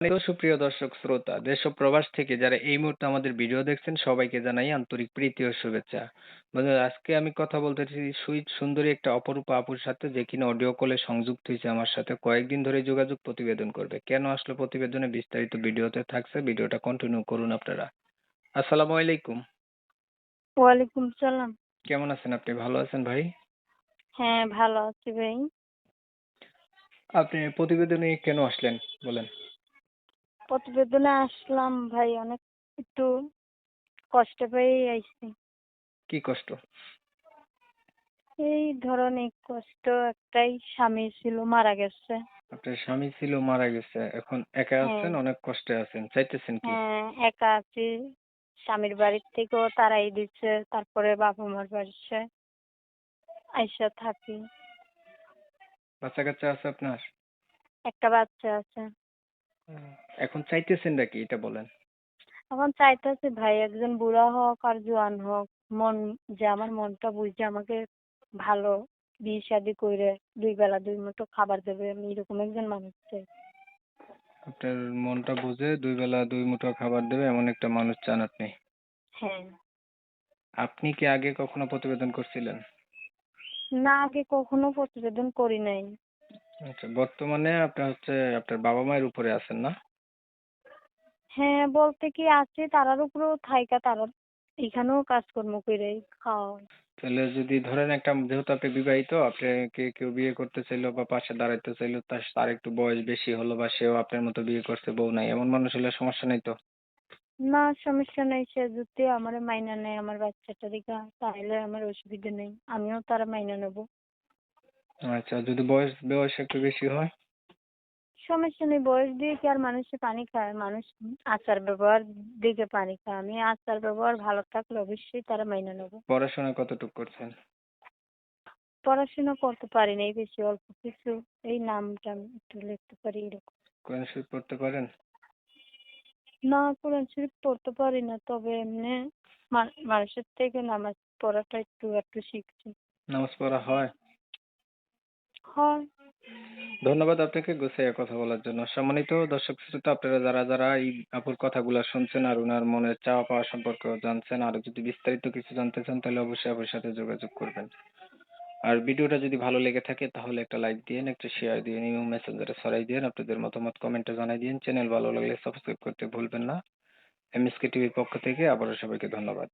সুপ্রিয় দর্শক শ্রোতা, দেশ ও প্রবাস থেকে যারা এই মুহূর্তে আমাদের ভিডিও দেখছেন সবাইকে জানাই আন্তরিক প্রীতি ও শুভেচ্ছা। বন্ধুরা, আজকে আমি কথা বলতেছি সুইট সুন্দরী একটা অপরূপা আপুর সাথে, যে কিনা অডিও কলে সংযুক্ত হয়েছে আমার সাথে। কয়েকদিন ধরে যোগাযোগ, প্রতিবেদন করবে। কেন আসলো প্রতিবেদনে, বিস্তারিত ভিডিওতে থাকছে, ভিডিওটা কন্টিনিউ করুন আপনারা। আসসালামু আলাইকুম। ওয়ালাইকুম সালাম। কেমন আছেন আপনি? ভালো আছেন ভাই? হ্যাঁ, ভালো আছি ভাই। আপনি প্রতিবেদনে কেন আসলেন বলেন। প্রতিবেদনে আসলাম ভাই, অনেক একটু কষ্ট পেয়েই আইছি। কি কষ্ট? এই ধরুন, এই কষ্ট একটাই, স্বামী ছিল মারা গেছে। আপনার স্বামী ছিল, মারা গেছে, এখন একা হ্যাঁ, আছেন, অনেক কষ্টে আছেন, চাইতেছেন কি? হ্যাঁ, একা আছি। স্বামীর বাড়ির থেকেও তাড়াই দিচ্ছে, তারপরে বাবা মার বাড়িতে আইসা থাকি। বাচ্চা কাচ্চা আছে আপনার? একটা বাচ্চা আছে। এখন চাইতেছেন নাকি এটা বলেন। এখন চাইতেছি ভাই, একজন বুড়া হোক আর জোয়ান হোক, মন, যে আমার মনটা বুঝে আমাকে ভালো বিয়ে শাদী করে দুই বেলা দুই মুঠো খাবার দেবে, আমি এরকম একজন মানুষ চাই। আপনার মনটা বুঝে দুই বেলা দুই মুঠো খাবার দেবে এমন একটা মানুষ চান আপনি? হ্যাঁ। আপনি কি আগে কখনো প্রতিবেদন করছিলেন? না, আগে কখনো প্রতিবেদন করি নাই। আচ্ছা, বর্তমানে আপনার আপনার বাবা মায়ের উপরে আছেন না? হ্যাঁ, বলতে কি আছে, তারার উপরেও থাইকা তারা এখানেও কাজকর্ম করে খাওয়া। তাহলে যদি ধরেন একটা, যেহেতু আপনি বিবাহিত, আপনাকে কেউ বিয়ে করতে চাইলো বা পাশে দাঁড়াইতে চাইলো, তার একটু বয়স বেশি হলো বা সেও আপনার মতো বিয়ে করছে, বউ নাই, এমন মানুষ হলে সমস্যা নাই তো? না, সমস্যা নেই। সে যদি আমার মাইনা নেয় আমার বাচ্চাটা দিকে, তাহলে আমার অসুবিধা নেই, আমিও তারা মাইনা নেবো। আচ্ছা, যদি বয়স বয়স একটু বেশি হয়? সমস্যা নেই, বয়স দিয়ে কি আর মানুষে পানি খায়? মানুষ আচার ব্যবহার দিকে পানি খায়। আমি আচার ব্যবহার ভালো থাকলে অবশ্যই তারা মাইনে নেবো। পড়াশোনা কতটুকু করছেন? পড়াশোনা করতে পারি নাই বেশি, অল্প কিছু, এই নামটা একটু লিখতে পারি এরকম। কোরআন শরীফ পড়তে পারেন? না, কোরআন শরীফ পড়তে পারি না, তবে এমনি মানুষের থেকে নামাজ পড়াটা একটু একটু শিখছি। নামাজ পড়া হয়? হয়। ধন্যবাদ আপনাকে গুছিয়ে কথা বলার জন্য। সম্মানিত দর্শক শ্রোতা, আপনারা যারা যারা এই আপুর কথাগুলা শুনছেন আর উনার মনের চাওয়া পাওয়া সম্পর্কেও জানছেন, আরো যদি বিস্তারিত কিছু জানতে চান তাহলে অবশ্যই আপুর সাথে যোগাযোগ করবেন। আর ভিডিওটা যদি ভালো লেগে থাকে তাহলে একটা লাইক দিয়েন, একটা শেয়ার দিয়েন এবং মেসেঞ্জারে ছড়াই দিয়েন। আপনাদের মতামত কমেন্টে জানাই দিন। চ্যানেল ভালো লাগলে সাবস্ক্রাইব করতে ভুলবেন না। এমএসকে টিভির পক্ষ থেকে আবারও সবাইকে ধন্যবাদ।